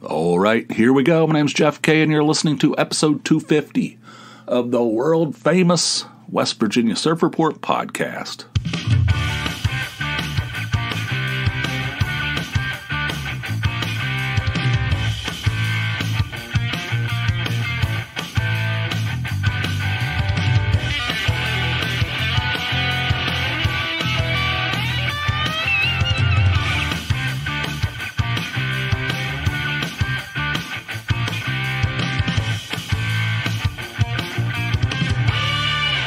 All right, here we go. My name's Jeff K, and you're listening to episode 250 of the world-famous West Virginia Surf Report podcast.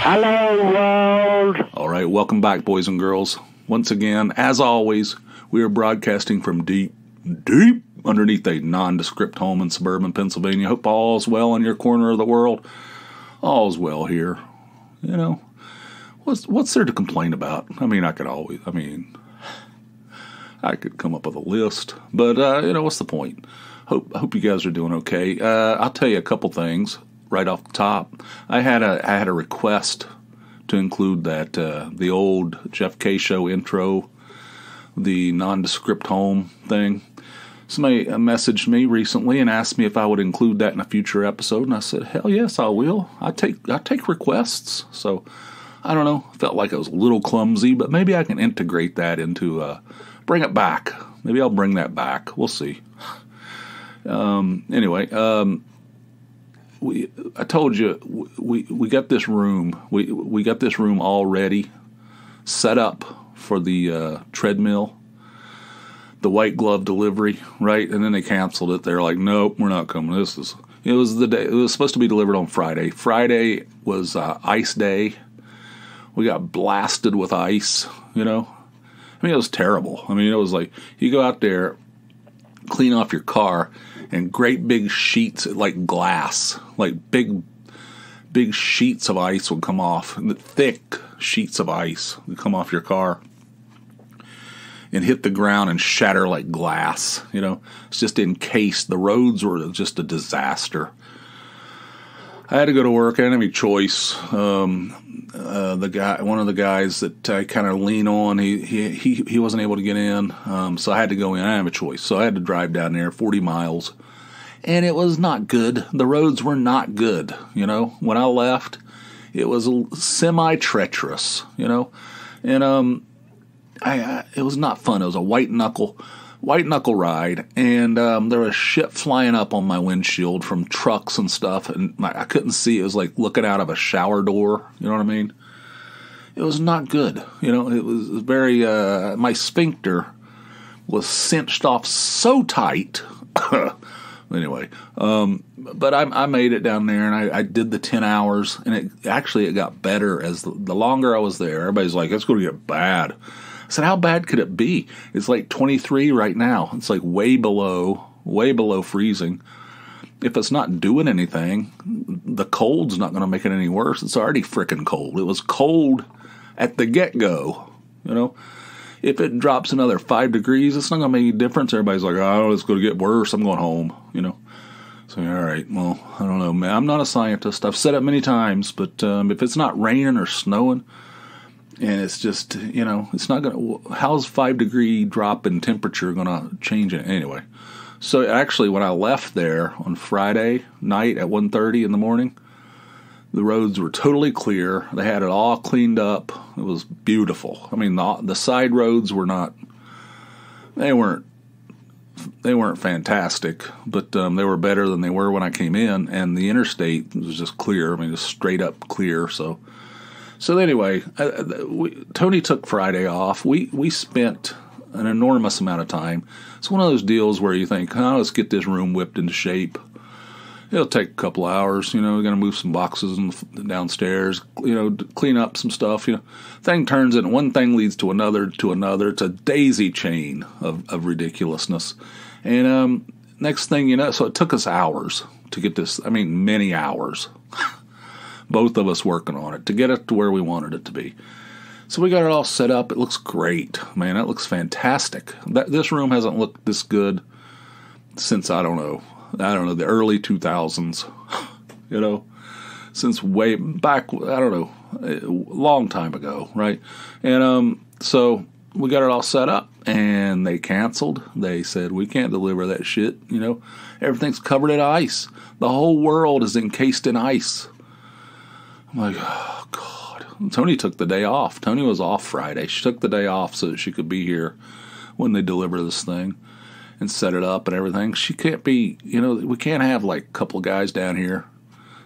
Hello, world. All right, welcome back, boys and girls. Once again, as always, we are broadcasting from deep underneath a nondescript home in suburban Pennsylvania. Hope all's well in your corner of the world. All's well here. You know, what's there to complain about? I mean, I could come up with a list, but what's the point? Hope you guys are doing okay. I'll tell you a couple things. Right off the top, I had a request to include that the old Jeff K Show intro, the nondescript home thing. Somebody messaged me recently and asked me if I would include that in a future episode, and I said, "Hell yes, I will. I take requests." So I don't know. Felt like it was a little clumsy, but maybe I can integrate that into bring it back. Maybe I'll bring that back. We'll see. I told you we got this room. We got this room already set up for the treadmill, the white glove delivery, right? And then they canceled it. They're like, "Nope, we're not coming." It was the day. It was supposed to be delivered on Friday. Friday was ice day. We got blasted with ice. You know, I mean, it was terrible. I mean, it was like you go out there, clean off your car, and great big sheets like glass, like big sheets of ice would come off, and the thick sheets of ice would come off your car and hit the ground and shatter like glass. You know, it's just encased. The roads were just a disaster. I had to go to work. I didn't have any choice. One of the guys that I kind of lean on, he wasn't able to get in, so I had to go in. I didn't have a choice, so I had to drive down there 40 miles, and it was not good. The roads were not good. You know, when I left, it was semi-treacherous. You know, and it was not fun. It was a white knuckle ride, and there was shit flying up on my windshield from trucks and stuff, and I couldn't see. It was like looking out of a shower door. You know what I mean? It was not good. You know, it was very. My sphincter was cinched off so tight. Anyway, but I made it down there, and I did the 10 hours, and it got better as the longer I was there. Everybody's like, "It's going to get bad." I said, "How bad could it be? It's like 23 right now. It's like way below freezing. If it's not doing anything, the cold's not going to make it any worse. It's already frickin' cold. It was cold at the get-go, you know. If it drops another 5 degrees, it's not going to make any difference. Everybody's like, oh, it's going to get worse. I'm going home, you know. So, all right, well, I don't know, man. I'm not a scientist. I've said it many times, but if it's not raining or snowing, and it's just, you know, it's not going to, how's 5 degree drop in temperature going to change it anyway? So actually, when I left there on Friday night at 1:30 in the morning, the roads were totally clear. They had it all cleaned up. It was beautiful. I mean, the side roads were not, they weren't fantastic, but they were better than they were when I came in, and the interstate was just clear. I mean, just straight up clear, So anyway, Tony took Friday off. We spent an enormous amount of time. It's one of those deals where you think, oh, let's get this room whipped into shape. It'll take a couple hours. You know, we're going to move some boxes downstairs, you know, clean up some stuff. You know, thing turns in, one thing leads to another. It's a daisy chain of ridiculousness. And next thing you know, so it took us hours to get this. I mean, many hours. Both of us working on it to get it to where we wanted it to be. So we got it all set up. It looks great. Man, it looks fantastic. This room hasn't looked this good since, I don't know, the early 2000s. You know, since way back, I don't know, a long time ago, right? And so all set up, and they canceled. They said, we can't deliver that shit. Everything's covered in ice. The whole world is encased in ice. I'm like, oh, God. Tony took the day off. Tony was off Friday. She took the day off so that she could be here when they deliver this thing and set it up and everything. She can't be, we can't have like a couple of guys down here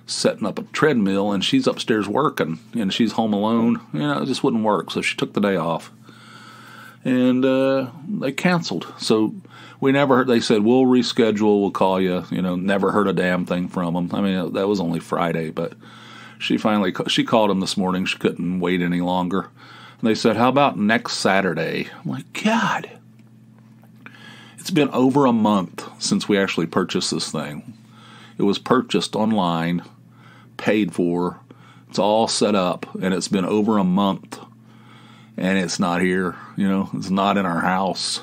setting up a treadmill and she's upstairs working and she's home alone. It just wouldn't work. So she took the day off. And they canceled. So we never heard. They said, we'll reschedule, we'll call you. Never heard a damn thing from them. I mean, that was only Friday, but she called them this morning. She couldn't wait any longer. And they said, how about next Saturday? I'm like, God, it's been over a month since we actually purchased this thing. It was purchased online, paid for. It's all set up, and it's been over a month. And it's not here, it's not in our house.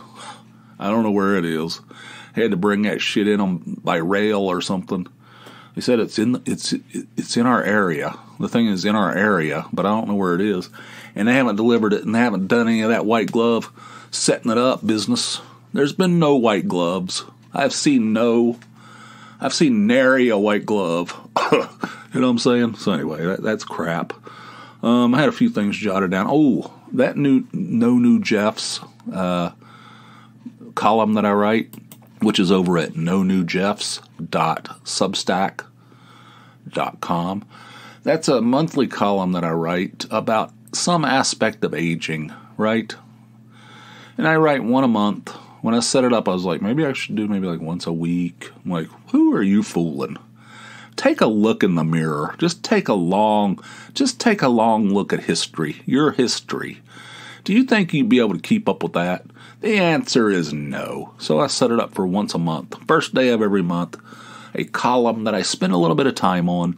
I don't know where it is. I had to bring that shit in by rail or something. They said it's in our area. The thing is in our area, but I don't know where it is. And they haven't delivered it, and they haven't done any of that white glove setting it up business. There's been no white gloves. I've seen nary a white glove. You know what I'm saying? So anyway, that's crap. I had a few things jotted down. Oh, that No New Jeffs column that I write, which is over at nonewjeffs.substack.com. That's a monthly column that I write about some aspect of aging, right? And I write one a month. When I set it up, I was like, maybe I should do like once a week. I'm like, who are you fooling? Take a look in the mirror. Just take a long look at history, your history. Do you think you'd be able to keep up with that? The answer is no. So I set it up for once a month. First day of every month, a column that I spend a little bit of time on.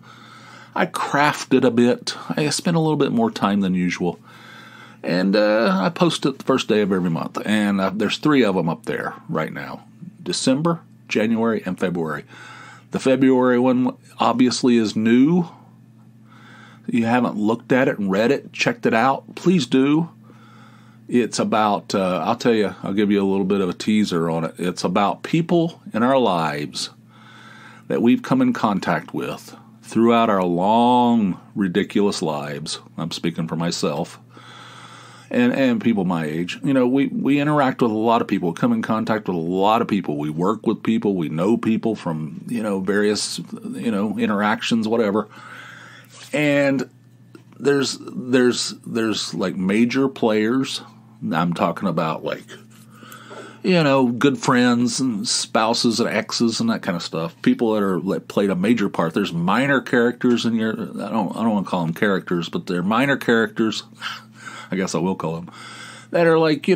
I craft it a bit. I spend a little bit more time than usual. And I post it the first day of every month. And there's 3 of them up there right now. December, January, and February. The February one obviously is new. If you haven't looked at it and read it, checked it out, please do. It's about, I'll give you a little bit of a teaser on it. It's about people in our lives that we've come in contact with throughout our long, ridiculous lives. I'm speaking for myself. And people my age. We interact with a lot of people, come in contact with a lot of people. We work with people, we know people from, various, interactions, whatever. And there's like major players. I'm talking about like, good friends and spouses and exes and that kind of stuff. People that played a major part. There's minor characters in your, I don't want to call them characters, but they're minor characters. I guess I will call them, that are like,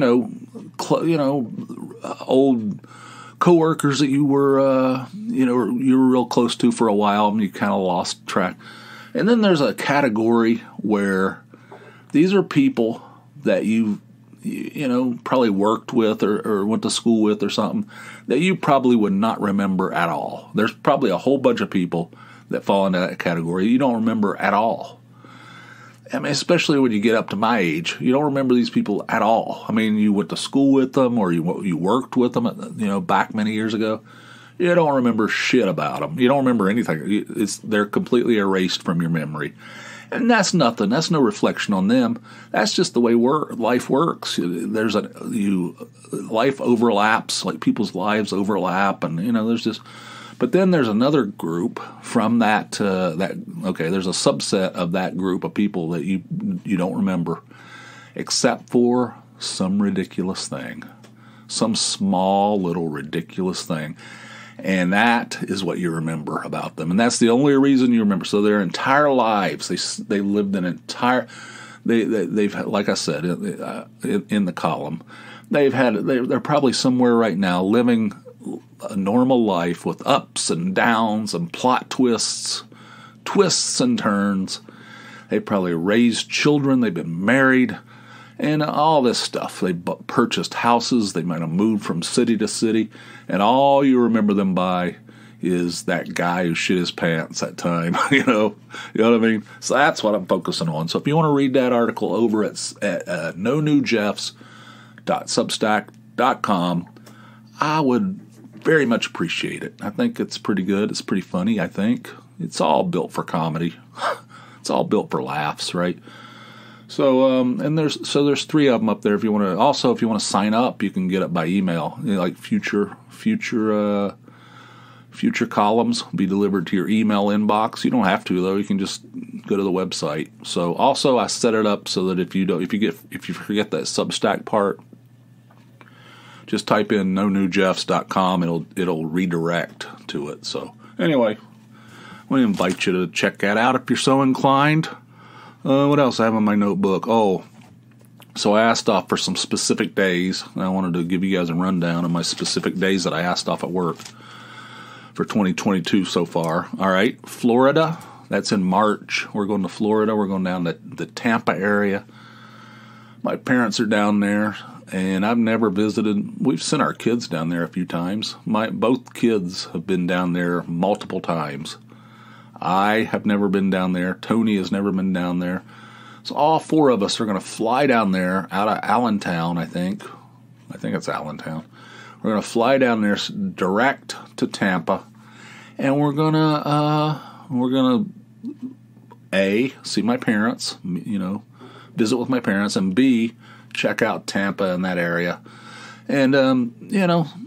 old coworkers that you were, you were real close to for a while and you kind of lost track. And then there's a category where these are people that you probably worked with or went to school with or something that you probably would not remember at all. There's probably a whole bunch of people that fall into that category you don't remember at all. I mean, especially when you get up to my age, you don't remember these people at all. I mean, you went to school with them or you worked with them, back many years ago. You don't remember shit about them. You don't remember anything. They're completely erased from your memory. And that's nothing. That's no reflection on them. That's just the way life works. Life overlaps, like people's lives overlap, and there's just. But then there's another group from there's a subset of that group of people that you don't remember, except for some ridiculous thing, some small little ridiculous thing. And that is what you remember about them. And that's the only reason you remember. So their entire lives, they lived an entire, they've, like I said, in the column, they're probably somewhere right now living a normal life with ups and downs and plot twists and turns. They probably raised children. They've been married and all this stuff. They purchased houses. They might have moved from city to city. And all you remember them by is that guy who shit his pants that time. You know what I mean? So that's what I'm focusing on. So if you want to read that article over at No New Jeffs, florida.substack.com, I would very much appreciate it. I think it's pretty good. It's pretty funny, I think. It's all built for comedy. It's all built for laughs, right? So, and there's 3 of them up there. If you want to sign up, you can get it by email. Like future columns will be delivered to your email inbox. You don't have to though. You can just go to the website. So also I set it up so that if you forget that Substack part, just type in nonewjeffs.com. It'll redirect to it. So anyway, we invite you to check that out if you're so inclined. What else I have on my notebook? Oh, so I asked off for some specific days. I wanted to give you guys a rundown of my specific days that I asked off at work for 2022 so far. All right, Florida, that's in March. We're going to Florida. We're going down to the Tampa area. My parents are down there, and I've never visited. We've sent our kids down there a few times. Both kids have been down there multiple times. I have never been down there. Tony has never been down there. So all 4 of us are going to fly down there out of Allentown, I think. I think it's Allentown. We're going to fly down there direct to Tampa, and we're gonna A, see my parents, visit with my parents, and B, check out Tampa in that area. And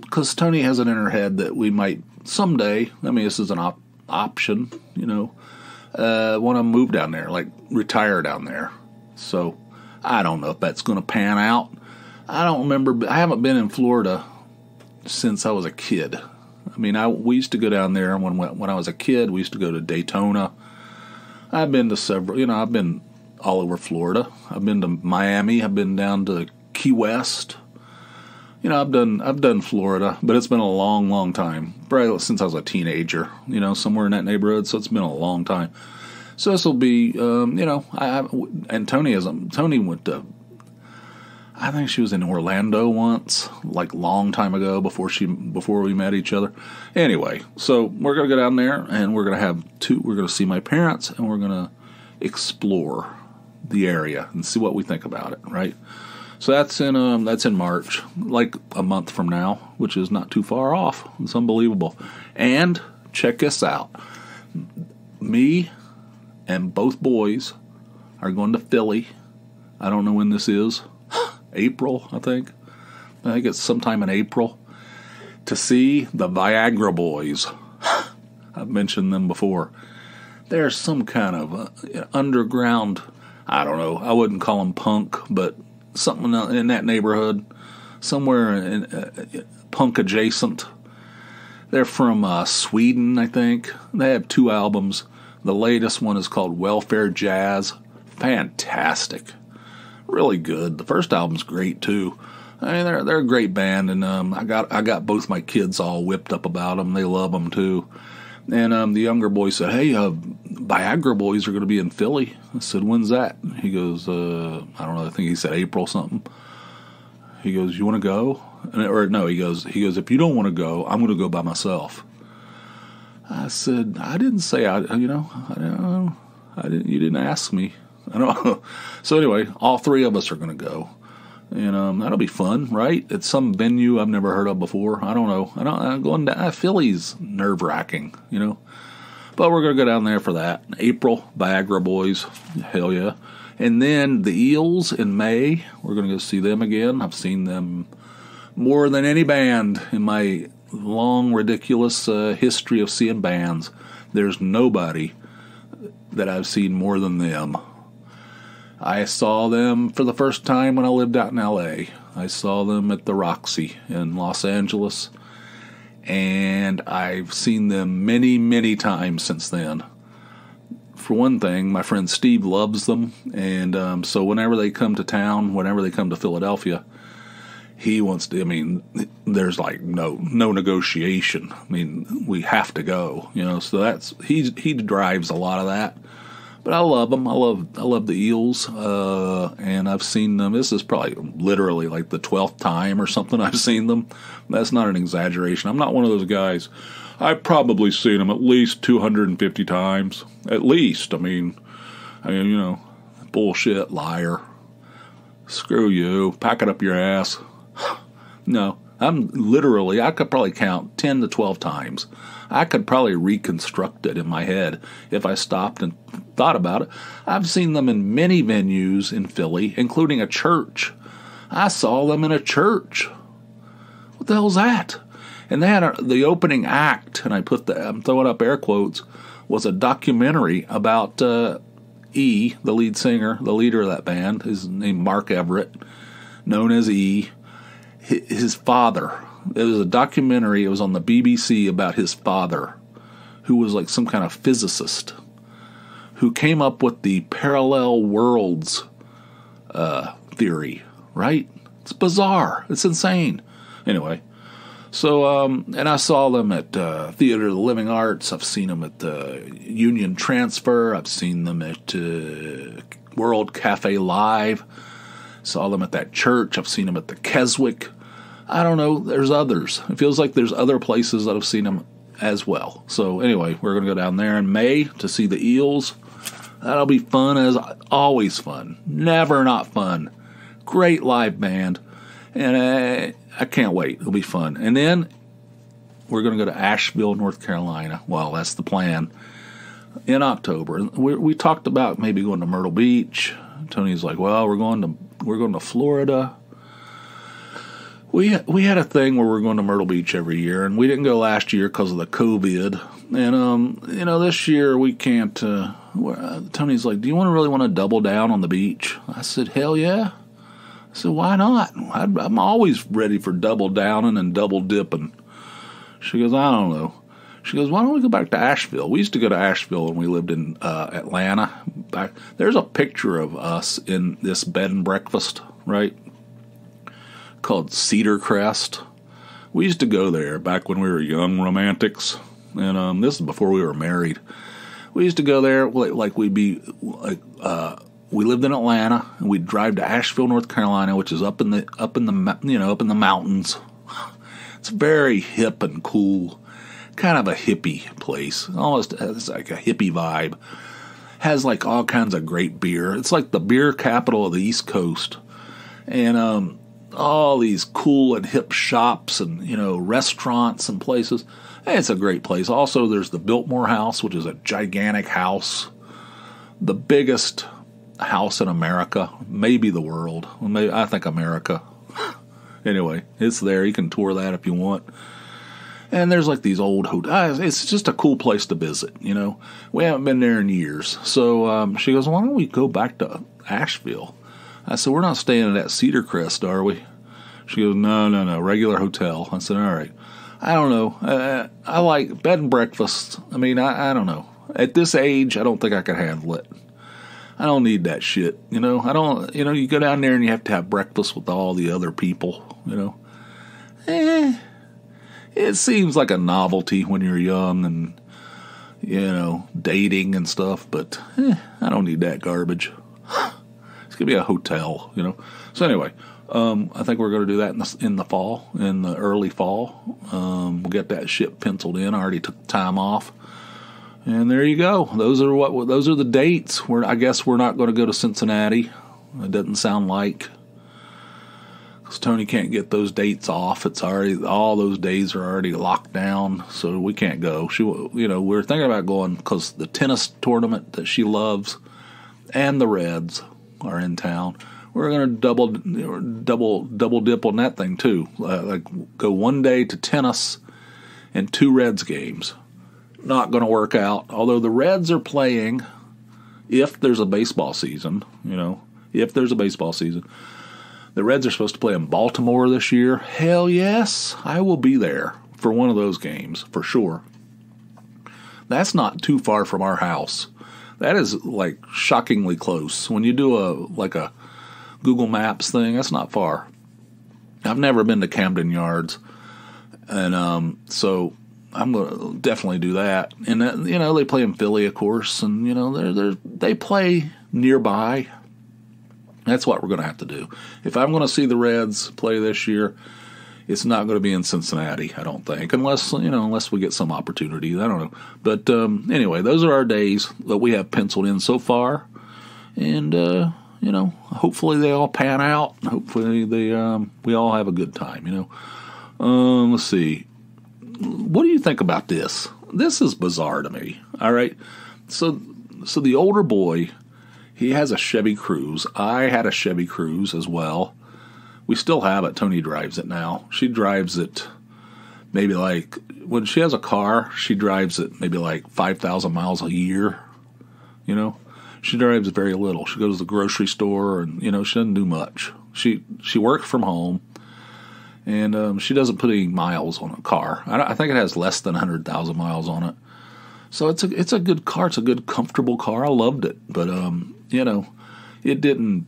because Tony has it in her head that we might someday, this is an option, want to move down there, like retire down there. So I don't know if that's going to pan out. I don't remember. I haven't been in Florida since I was a kid. We used to go down there when I was a kid. We used to go to Daytona. I've been to several. I've been all over Florida. I've been to Miami. I've been down to Key West. I've done Florida, but it's been a long, long time. Probably since I was a teenager. Somewhere in that neighborhood. So it's been a long time. So this will be, and Tony went to. I think she was in Orlando once, like long time ago before we met each other. Anyway, so we're gonna go down there and we're gonna see my parents and we're gonna explore the area and see what we think about it, right? So that's in March, like a month from now, which is not too far off. It's unbelievable. And check this out. Me and both boys are going to Philly. I don't know when this is. April, I think. I think it's sometime in April to see the Viagra Boys. I've mentioned them before. They're some kind of underground, I don't know, I wouldn't call them punk, but something in that neighborhood, somewhere in punk adjacent. They're from Sweden, I think. They have 2 albums. The latest one is called Welfare Jazz. Fantastic. Really good. The first album's great too. They're a great band, and I got both my kids all whipped up about them. They love them too. And the younger boy said, "Hey, Viagra Boys are going to be in Philly." I said, "When's that?" He goes, "I don't know. I think he said April something." He goes, "You want to go?" Or no, he goes, "If you don't want to go, I'm going to go by myself." I said, "I didn't say I didn't. You didn't ask me." I don't know. So anyway, all 3 of us are going to go, and that'll be fun, right? It's some venue I've never heard of before. I don't know. I'm going down. Philly's nerve-wracking, but we're going to go down there for that. April, Viagra Boys, hell yeah. And then the Eels in May. We're going to go see them again. I've seen them more than any band in my long, ridiculous history of seeing bands. There's nobody that I've seen more than them. I saw them for the first time when I lived out in L.A. I saw them at the Roxy in Los Angeles, and I've seen them many, many times since then. For one thing, my friend Steve loves them, and so whenever they come to town, whenever they come to Philadelphia, he wants to, there's like no negotiation. We have to go, so he drives a lot of that. But I love them. I love the Eels, and I've seen them. This is probably literally like the 12th time or something I've seen them. That's not an exaggeration. I'm not one of those guys. I've probably seen them at least 250 times. At least. Bullshit, liar. Screw you. Pack it up your ass. No, I could probably count 10 to 12 times. I could probably reconstruct it in my head if I stopped and thought about it. I've seen them in many venues in Philly, including a church. I saw them in a church. What the hell's that? And they had the opening act, and I'm throwing up air quotes, was a documentary about E, the lead singer, the leader of that band. His name Mark Everett, known as E. His father. It was a documentary. It was on the BBC about his father, who was like some kind of physicist, who came up with the parallel worlds theory. Right? It's bizarre. It's insane. Anyway. So, and I saw them at Theater of the Living Arts. I've seen them at Union Transfer. I've seen them at World Cafe Live. Saw them at that church. I've seen them at the Keswick. I don't know. There's others. It feels like there's other places that I've seen them as well. So anyway, we're going to go down there in May to see the Eels. That'll be fun as always fun. Never not fun. Great live band. And I can't wait. It'll be fun. And then we're going to go to Asheville, North Carolina. Well, that's the plan. In October. We talked about maybe going to Myrtle Beach. Tony's like, well, we're going to Florida. We had a thing where we're going to Myrtle Beach every year, and we didn't go last year because of the COVID. And this year we can't. Tony's like, do you really want to double down on the beach? I said, hell yeah. I said, why not? I'm always ready for double downing and double dipping. She goes, I don't know. She goes, why don't we go back to Asheville? We used to go to Asheville when we lived in Atlanta. There's a picture of us in this bed and breakfast, right, called Cedar Crest. We used to go there back when we were young romantics, and this is before we were married. We used to go there like we'd be like. We lived in Atlanta, and we'd drive to Asheville, North Carolina, which is up in the mountains. It's very hip and cool, kind of a hippie place. Almost it's like a hippie vibe. Has like all kinds of great beer. It's like the beer capital of the East Coast, and all these cool and hip shops and restaurants and places. Hey, it's a great place. Also, there's the Biltmore House, which is a gigantic house, the biggest house in America, maybe the world. I think America. Anyway, it's there. You can tour that if you want. And there's like these old hotels. It's just a cool place to visit, We haven't been there in years. So she goes, why don't we go back to Asheville? I said, we're not staying at that Cedar Crest, are we? She goes, no, regular hotel. I said, all right. I don't know. I like bed and breakfast. I mean, I don't know. At this age, I don't think I could handle it. I don't need that shit, I don't, you go down there and you have to have breakfast with all the other people, It seems like a novelty when you're young and, dating and stuff, but I don't need that garbage. It's going to be a hotel, So anyway, I think we're going to do that in the fall, in the early fall. We'll get that shit penciled in. I already took the time off. And there you go. Those are the dates. I guess we're not going to go to Cincinnati. It doesn't sound like. Because Tony can't get those dates off. It's already, all those days are already locked down, so we can't go. We're thinking about going because the tennis tournament that she loves and the Reds are in town. We're going to double dip on that thing too. Go one day to tennis and 2 Reds games. Not going to work out. Although the Reds are playing, if there's a baseball season, if there's a baseball season, the Reds are supposed to play in Baltimore this year. Hell yes, I will be there for one of those games for sure. That's not too far from our house. That is like shockingly close. When you do a Google Maps thing, that's not far. I've never been to Camden Yards, and so I'm going to definitely do that. And, they play in Philly, of course, and, they play nearby. That's what we're going to have to do. If I'm going to see the Reds play this year, it's not going to be in Cincinnati, I don't think, unless we get some opportunity. I don't know. But anyway, those are our days that we have penciled in so far. And, hopefully they all pan out. Hopefully we all have a good time. Let's see. What do you think about this? This is bizarre to me. All right. So the older boy, he has a Chevy Cruze. I had a Chevy Cruze as well. We still have it. Tony drives it now. She drives it maybe like, when she has a car, she drives it maybe like 5,000 miles a year. She drives very little. She goes to the grocery store and, she doesn't do much. She works from home, and she doesn't put any miles on a car. I think it has less than 100,000 miles on it. So it's a good car. It's a good, comfortable car. I loved it. But, it didn't,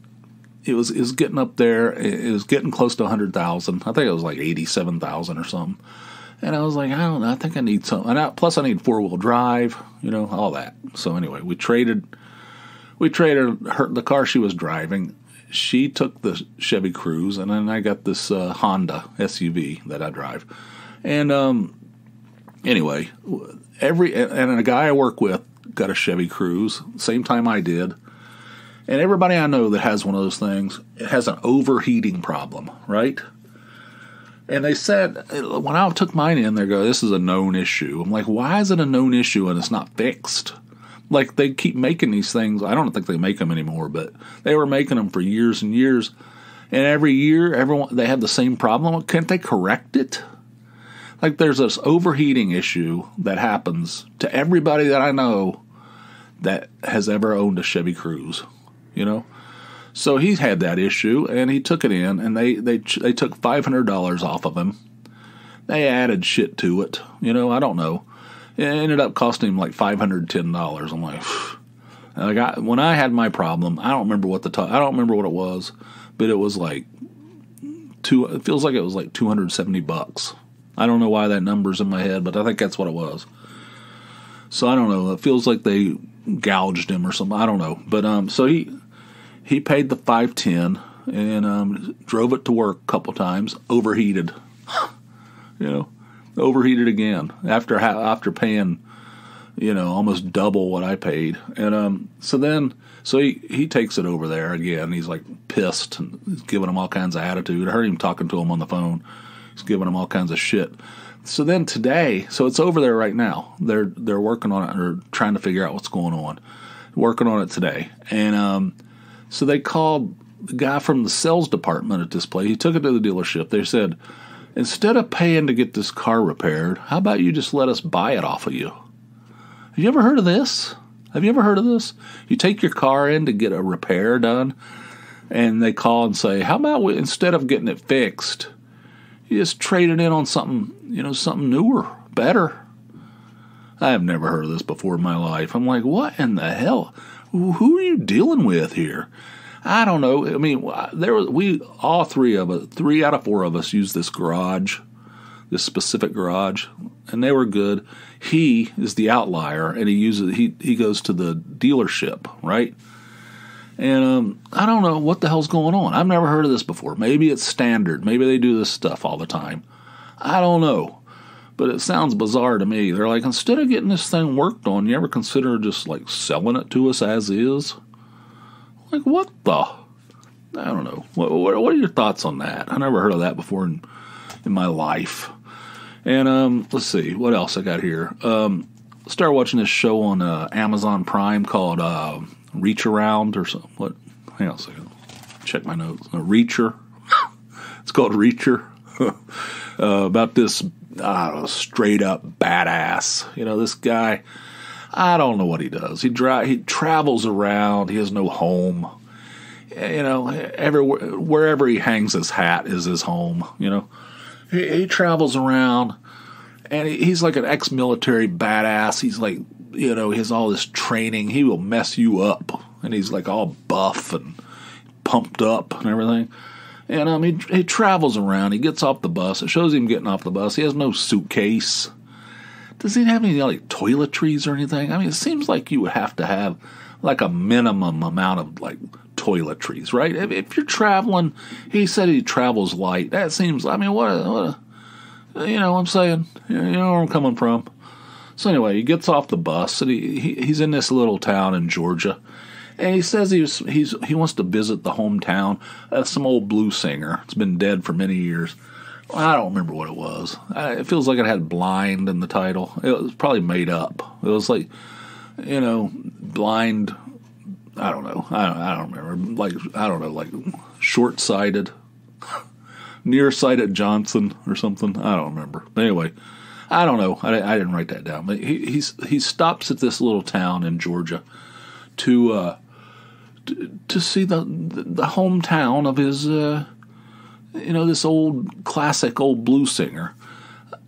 it was getting up there. It was getting close to 100,000. I think it was like 87,000 or something. And I was like, I don't know. I think I need something. Plus I need 4-wheel drive, all that. So anyway, we traded the car she was driving. She took the Chevy Cruze, and then I got this Honda SUV that I drive. And anyway, and a guy I work with got a Chevy Cruze, same time I did. And everybody I know that has one of those things, it has an overheating problem, right? And they said, when I took mine in, they go, this is a known issue. I'm like, why is it a known issue and it's not fixed? Like, they keep making these things. I don't think they make them anymore, but they were making them for years and years. And every year, they have the same problem. Can't they correct it? Like, there's this overheating issue that happens to everybody that I know that has ever owned a Chevy Cruze, So he's had that issue, and he took it in, and they took $500 off of him. They added shit to it, I don't know. It ended up costing him like $510. I'm like, when I had my problem, I don't remember what it was, but it was like it feels like it was like $270. I don't know why that number's in my head, but I think that's what it was. So I don't know. It feels like they gouged him or something. I don't know. But so he paid the $510 and drove it to work a couple times. Overheated, overheated again after paying, almost double what I paid. And so he takes it over there again. He's like pissed and he's giving him all kinds of attitude. I heard him talking to him on the phone. He's giving him all kinds of shit. So then today, so it's over there right now. They're working on it, or trying to figure out what's going on. Working on it today. And so they called the guy from the sales department at this place. He took it to the dealership. They said, instead of paying to get this car repaired, how about you just let us buy it off of you? Have you ever heard of this? You take your car in to get a repair done, and they call and say, how about instead of getting it fixed, you just trade it in on something, something newer, better. I have never heard of this before in my life. I'm like, what in the hell? Who are you dealing with here? I don't know. I mean, all three out of four of us use this garage, this specific garage, and they were good. He is the outlier, and he goes to the dealership, right? And I don't know what the hell's going on. I've never heard of this before. Maybe it's standard. Maybe they do this stuff all the time. I don't know. But it sounds bizarre to me. They're like, instead of getting this thing worked on, you ever consider just like selling it to us as is? Like, what the? I don't know. What are your thoughts on that? I never heard of that before in my life. And let's see. What else I got here? Started watching this show on Amazon Prime called Reach Around or something. What? Hang on a second. Check my notes. Reacher. It's called Reacher. About this, straight up badass. This guy, I don't know what he does. He travels around. He has no home. Everywhere, wherever he hangs his hat is his home. He travels around, and he's like an ex-military badass. He's like, he has all this training. He will mess you up, and he's like all buff and pumped up and everything. And he travels around. He gets off the bus. It shows him getting off the bus. He has no suitcase. Does he have any like toiletries or anything? I mean, it seems like you would have to have like a minimum amount of like toiletries, right? If you're traveling, he said he travels light. That seems. I mean, what I'm saying. You know where I'm coming from. So anyway, he gets off the bus and he's in this little town in Georgia, And he says he wants to visit the hometown of some old blues singer. It's been dead for many years. I don't remember what it was. It feels like it had blind in the title. It was probably made up. It was like, blind. I don't know. I don't remember. Like, I don't know, like short-sighted, nearsighted Johnson or something. I don't remember. But anyway, I don't know. I didn't write that down. But he stops at this little town in Georgia to see the hometown of his this old classic old blues singer.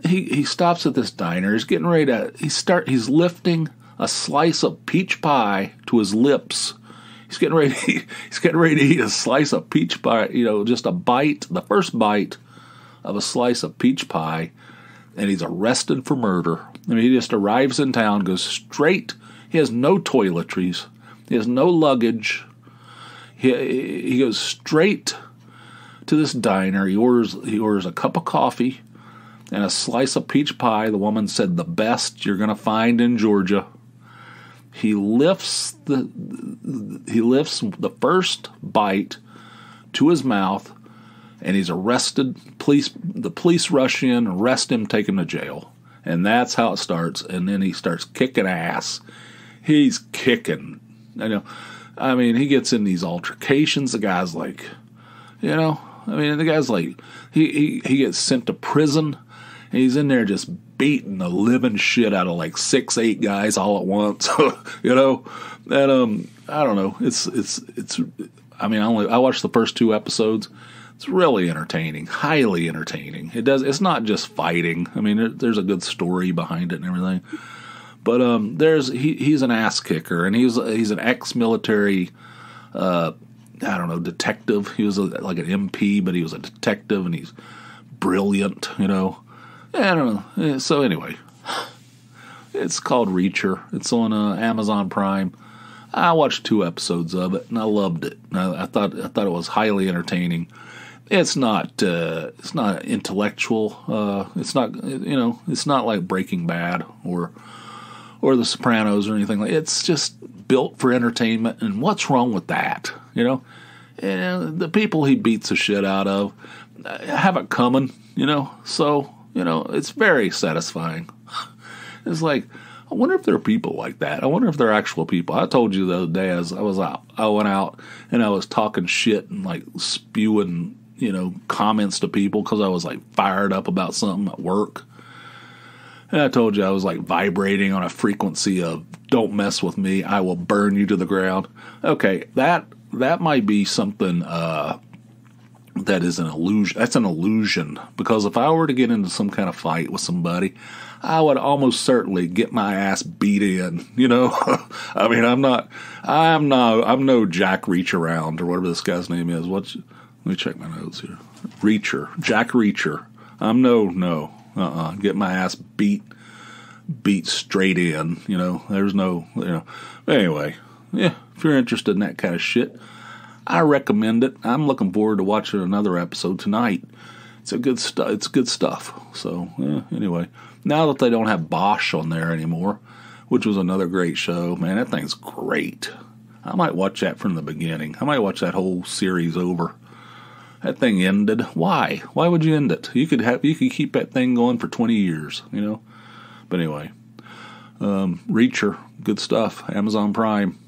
He stops at this diner. He's getting ready to he's lifting a slice of peach pie to his lips. He's getting ready to eat a slice of peach pie, just a bite, the first bite of a slice of peach pie, and he's arrested for murder. I mean, he just arrives in town, goes straight. He has no toiletries. He has no luggage. He goes straight to this diner. He orders a cup of coffee and a slice of peach pie. The woman said, the best you're going to find in Georgia. He lifts the first bite to his mouth, and he's arrested. The police rush in, arrest him, take him to jail. And that's how it starts. And then he starts kicking ass. He's kicking. He gets in these altercations. The guy's like, the guy's like, he gets sent to prison. And he's in there just beating the living shit out of like 6-8 guys all at once. And I don't know. I watched the first 2 episodes. It's really entertaining, highly entertaining. It's not just fighting. I mean, there's a good story behind it and everything. But he's an ass kicker, and he's an ex-military, detective. He was like an MP, but he was a detective, and he's brilliant, I don't know. So anyway, it's called Reacher. It's on Amazon Prime. I watched 2 episodes of it, and I loved it. I thought it was highly entertaining. It's not intellectual. It's not it's not like Breaking Bad or The Sopranos or anything like. It's just built for entertainment. And what's wrong with that? And the people he beats the shit out of have it coming. So it's very satisfying. It's like, I wonder if there are people like that. I wonder if they're actual people. I told you the other day as I went out and I was talking shit and like spewing, comments to people because I was like fired up about something at work. And I told you I was like vibrating on a frequency of "don't mess with me, I will burn you to the ground." Okay, that might be something that is an illusion. That's an illusion, because if I were to get into some kind of fight with somebody, I would almost certainly get my ass beat in. I mean, I'm no Jack Reacher-Around or whatever this guy's name is. Let me check my notes here. Jack Reacher. I'm no. Get my ass beat straight in. There's no. Anyway, yeah. If you're interested in that kind of shit, I recommend it. I'm looking forward to watching another episode tonight. It's good stuff. So anyway, now that they don't have Bosch on there anymore, which was another great show, man, that thing's great. I might watch that from the beginning. I might watch that whole series over. That thing ended. Why? Why would you end it? You could keep that thing going for 20 years. But anyway, Reacher, good stuff. Amazon Prime.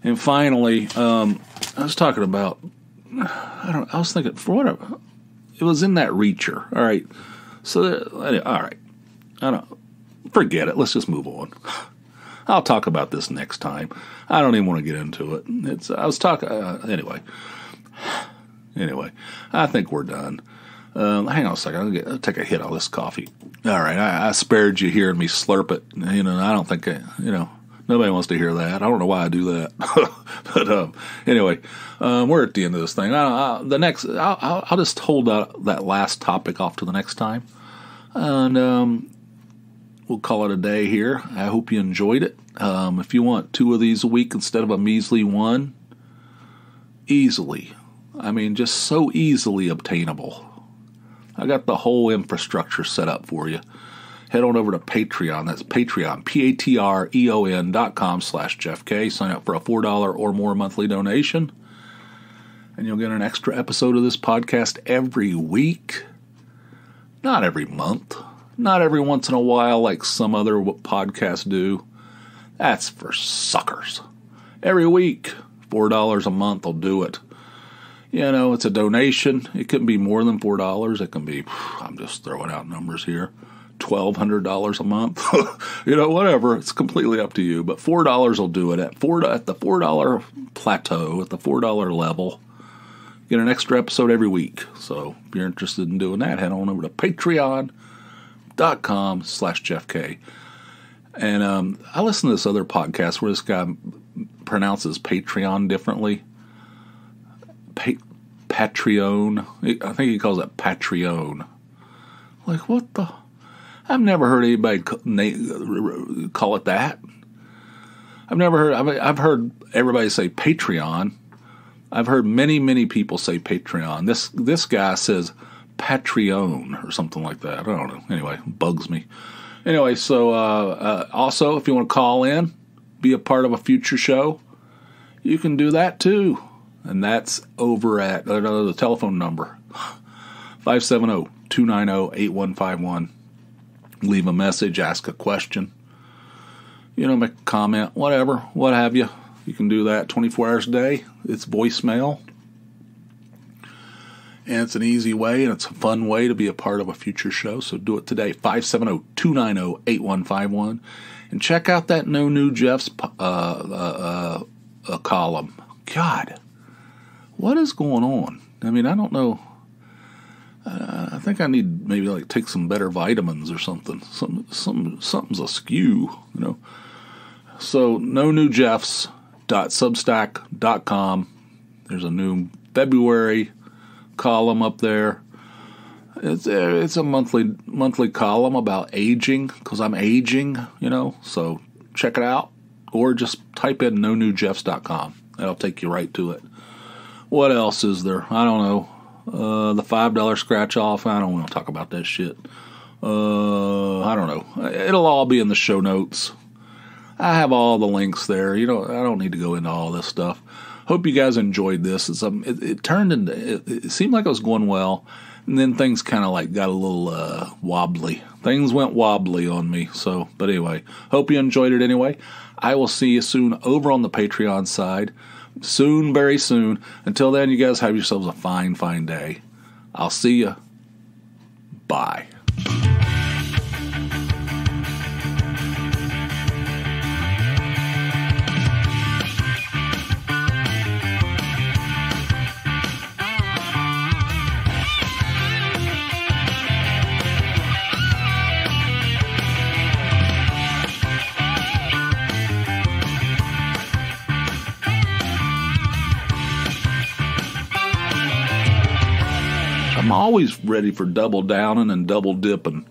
And finally, I was talking about. I was thinking for what it was in that Reacher. All right, so all right, I don't forget it. Let's just move on. I'll talk about this next time. I don't even want to get into it. I was talking anyway. Anyway, I think we're done. Hang on a second. I'll take a hit of this coffee. All right, I spared you hearing me slurp it. I don't think nobody wants to hear that. I don't know why I do that. But anyway, we're at the end of this thing. I'll just hold that last topic off to the next time, and we'll call it a day here. I hope you enjoyed it. If you want 2 of these a week instead of a measly 1, easily. I mean, just so easily obtainable. I got the whole infrastructure set up for you. head on over to Patreon. That's Patreon, patreon.com/Jeff K. Sign up for a $4 or more monthly donation, and you'll get an extra episode of this podcast every week. Not every month. Not every once in a while like some other podcasts do. That's for suckers. Every week, $4 a month will do it. You know, it's a donation. It could be more than $4. It can be, I'm just throwing out numbers here, $1,200 a month. You know, whatever. It's completely up to you. But $4 will do it. At the $4 plateau, at the $4 level, get an extra episode every week. So if you're interested in doing that, head on over to patreon.com/Jeff K. And I listen to this other podcast where this guy pronounces Patreon differently. Patreon. I think he calls it Patreon. Like, what the? I've never heard anybody call it that. I've heard everybody say Patreon. I've heard many people say Patreon. This guy says Patreon or something like that. I don't know. Anyway, bugs me. Anyway, so also, if you want to call in, be a part of a future show, you can do that too. And that's over at the telephone number, 570-290-8151. Leave a message, ask a question, make a comment, whatever, what have you. You can do that 24 hours a day. It's voicemail. And it's an easy way, and it's a fun way to be a part of a future show. So do it today, 570-290-8151. And check out that No New Jeff's column. God, what is going on? I mean, I don't know. I think I need maybe take some better vitamins or something. Something's askew, So nonewjeffs.substack.com. There's a new February column up there. It's a monthly column about aging, because I'm aging, So check it out, or just type in nonewjeffs.com. That'll take you right to it. What else is there? I don't know. The $5 scratch off. I don't want to talk about that shit. I don't know. It'll all be in the show notes. I have all the links there. I don't need to go into all this stuff. Hope you guys enjoyed this. It turned into. It seemed like it was going well, and then things kind of got a little wobbly. Things went wobbly on me. So, but anyway, hope you enjoyed it anyway. I will see you soon over on the Patreon side. Soon, very soon. Until then, you guys have yourselves a fine day. I'll see you. Bye. I'm always ready for double downing and double dipping.